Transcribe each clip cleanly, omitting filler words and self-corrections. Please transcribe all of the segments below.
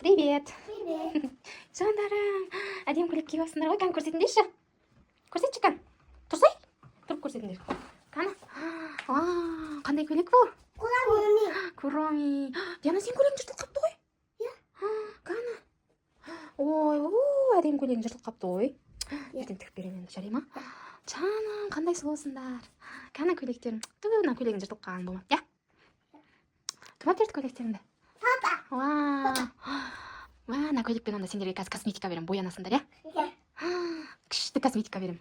Привет. Привет. Жандарым, әдем көйлек киіп алыпсыңдар ғой. Кәні көрсетіңдерші. Көрсетші кән. Тұрсай. Тұрып көрсетіңдер. Кәні. Қандай көйлек бұл? Куроми. Куроми. Диана, сен көйлегің жыртылып қапты ғой? Иә. Кәні. Ой, әдем көйлегің жыртылып қапты ғой. Ертең тігіп беремін енді, жарай ма? Жаным, қандай сұлусыңдар. Кәні көйлектерім. Мына көйлегің жыртылып қалған болмапты, иә? Тумап берді көйлектеріңді. Папа. Мына көйлекпен онда сендерге қазір косметика берем, боянасыңдар, иә? Иә. Күшті косметика берем.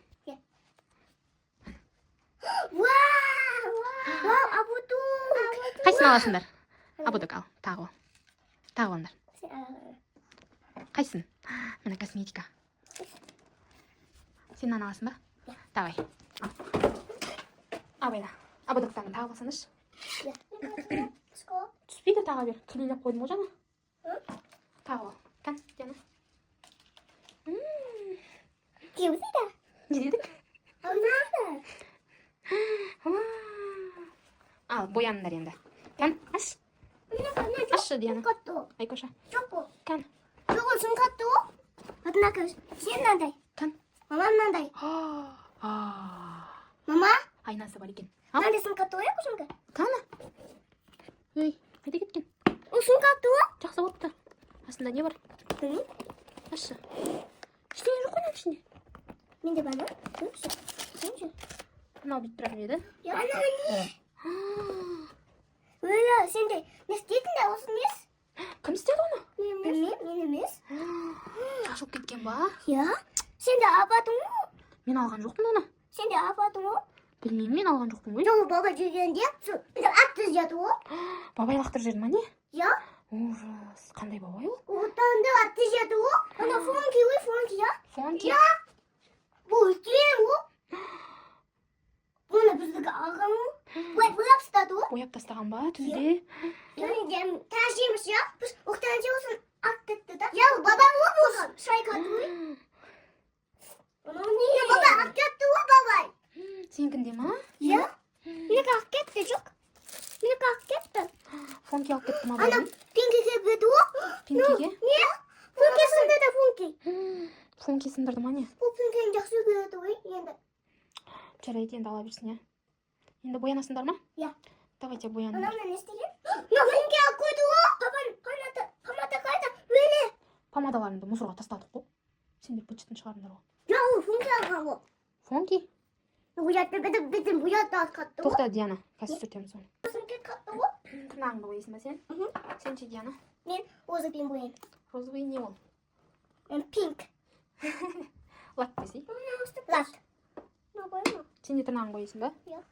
Вау, абудук. Қайсысын аласыңдар? Абудук ал, тағы ол. Тағы олыңдар. Қайсысын? Мына косметика. Сен мынаны аласың ба? Давай. Абайда. Абудуктан тағы алсаңдаршы. Түспейді, тағы бер. Түлейлеп қойдым ғой жаңа. Тағы ол. Кән, Диана. Кеусида. Не дедік? Аунада. Ал, бояныңдар енді. Кән, аш. Ашы, Диана. Айкоша. Жоқпу. Кән. Жоғы сынқатты о? Однако, сен мынандай. Кән. Мама мынандай. Мама? Айнасы бар екен. Мынандай сынқатты о, көшімгі? Кәні. Өй, қайда кеткен? Ол сынқатты о? Жақсы болыпты. Астында не бар? Білмеймін. Ашы. Ештеңе жоқ қой ішінде. Менде бар ма? Көрші. Мынау бүйтіп тұра береді. Ана не? Өлі, сенде не істейтін де осы емес? Кім істеді оны? Білмеймін, мен емес. Шашылып кеткен ба? Я? Сенде апатың о? Мен алған жоқпын оны. Сенде апатың о? Білмеймін, мен алған жоқпын ғой. Жоғы баба жүргенде атты жеді о? Бабай лақтырып жіберді ма не? Я? Ужас. Қандай бабай ол? Отанды атты жеді о? Ана фонки ой, фонки я? Фонки. Я? Бұл үлкен о? Бұны біздігі алған о? Бояп ұстады о? Бояп тастаған ба түзде? Тәжеміз я? Біз ұқтан жеусын аттытты да? Я, бабам о болған? Шайқаты ой? Ya baba akketti o babay. Сенікінде ма? Ya? Ne akketti çok? Ne akketti? Фонки алып кетті ма Ana бабай? pinki kebedi o? Пинкиге? Niye? Funki sındı da funki. Фонки сындырды ма не? Bu pinki'nin жақсы көреді ой енді. Жарайды, енді ала берсін, иә. Енді боянасыңдар ма? Ya. Давайте бояныңдар. Анамна не істеген? Ya funki алып қойды о? Қамата қайда? Өлі. Помадаларымды мусорға тастадық қой. Сендер быт-шытын шығарыңдар ғой. Ya o funki алған о. Фонки? Бітін бұятты қатты о. Тоқта, Диана. Қазір сүртеміз оны. Funki қатты о. Тырнағыңды бояйсың ба сен? Сен ше, Диана? Мен өзі пен бойын. Розовый не ол? Мен пинк. Лат десей. Лат. Ne boyama? Сен де тырнағыңды бояйсың ба? Иә.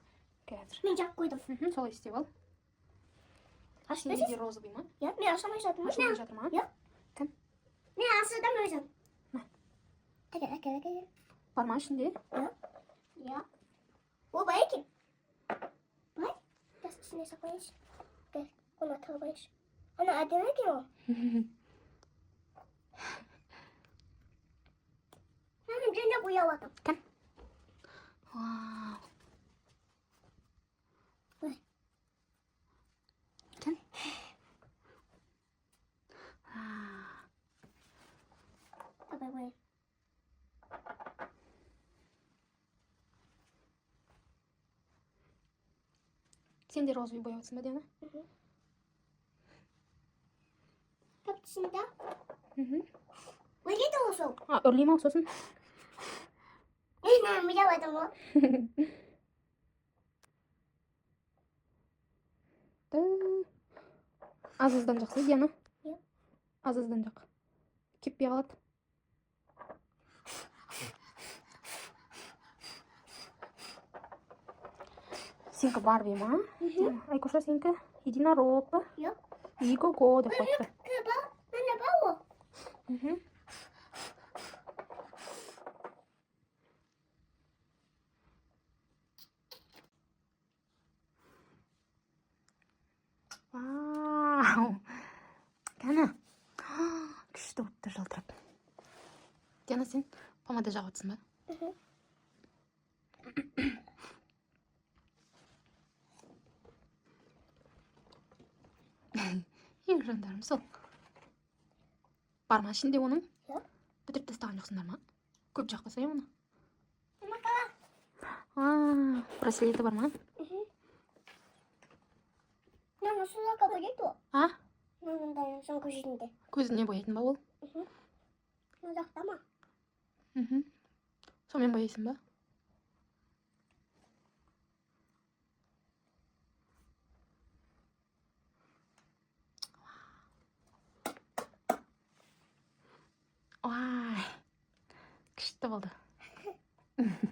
Қазір. Мен жақ қойдым. Солай істеп ал. Сенде де розовый ма? Ya, мен ашамай жатырмын. Ашылмай жатыр ма? Иә. Кім? Мен асырдым өзім. Әкел. Бар ма ішінде? Ya. O bay ekin. Bay. Biraz içine saklayış. Gel. Ona tavlayış. Ana adem ekin o. Benim cennet uyaladım. Вау. Ой. Кән? Давай boyayım. Сен де розовый бояпсың ба, Диана? Kapısında. Öyle de olsun. Үрлеймін ау сосын. Ben uyaladım o. Азыздан жақсы, Диана? Иә. Азыздан жақ. Кеппей қалады. Сенікі Барби ма? Айкоша, сенікі единорог ба? Иә. Иго-го деп қойыпты. Ben de bak o. Вау! Кәні? Күшті болыпты жылтырап. Диана, сен помада жағып отырсың ба? Ең жандарым сол. Бар ма ішінде оның? Жоқ. Бітіріп тастаған жоқсыңдар ма? Көп жақпаса оны. Мама, Браслеті бар ма? мама, сулака бояйды ғой. А? Мынандай соң көзінде. Көзіне бояйтын ба ол? Мына жақта ма? Сонымен бояйсың ба? Ой, күшті болды.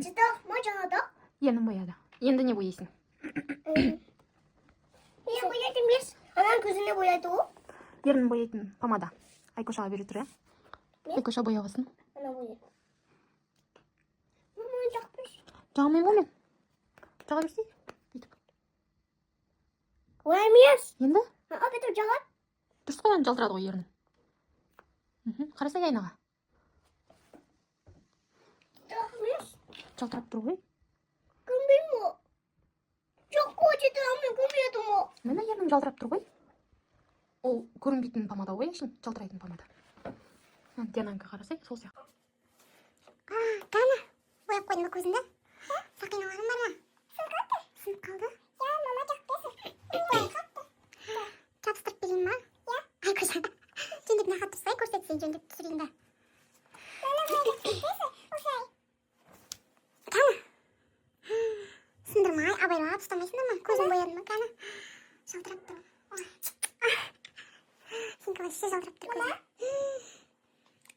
Çıta mı canada? Ернін бояды. Енді не бояйсың? Niye boyadım biz? Anam gözüne boyadı o. Ернін бояйтын помада. Айкошаға бере тұр, Не? Айкоша бояғасын. Ana boyadı. Mama yapmış. Жағымен бол мен. Жаға берсей. Koyamıyoruz. Енді? Abi dur cagat. Дұрыс қой, жалтырады ғой ернің. Қарасай айнаға. Yapmış. Жалтырап тұр ғой. Gömül mü? Çok kocadı ama gömüyordu mu? Міне ернің жалтырап тұр ғой. Ол көрінбейтін помада ғой, үшін жалтырайтын помада. Диананка қарасай, сол сияқты. Kana. Boyap koydun mu gözünde? Sakınaların var mı? Sınıf kaldı. Ya mama çaktıysa. Boyap kalktı. Çapstırıp bileyim mi? Ya. Ay kuşa. Cündük ne kattırsa көрсетсе cündük түсірейін de. Bana boyap çaktıysa o şey. Kana. Sındırma ay abайлап ұстамайсың да ма? Көзің бояды ма? Kana. Жалтырап тұр. Ой. Сенің вообще жалтырап тұр көзің.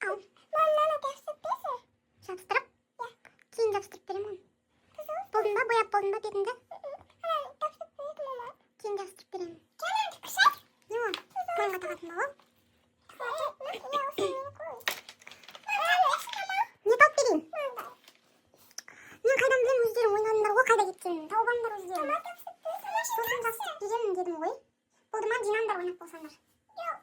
Ау. Маманы жабыстырып. Жабыстырып? Иә. Кейін жабыстырып беремін оны. Болдың ба? Бояп болдың ба бетіңді? Жабыстырып береді мама. Кейін жабыстырып беремін. Жаным күшек. Не ол? Мойынға тағатын ба ол? Не тауып берейін? Мен қайдан білемін, өздері ойнадыңдар ғой, қайда кеткенін. Тауып алыңдар өздері. Сосын жабыстырып беремін дедім ғой. Болды ма? Жинаңдар ойнап болсаңдар. Жоқ.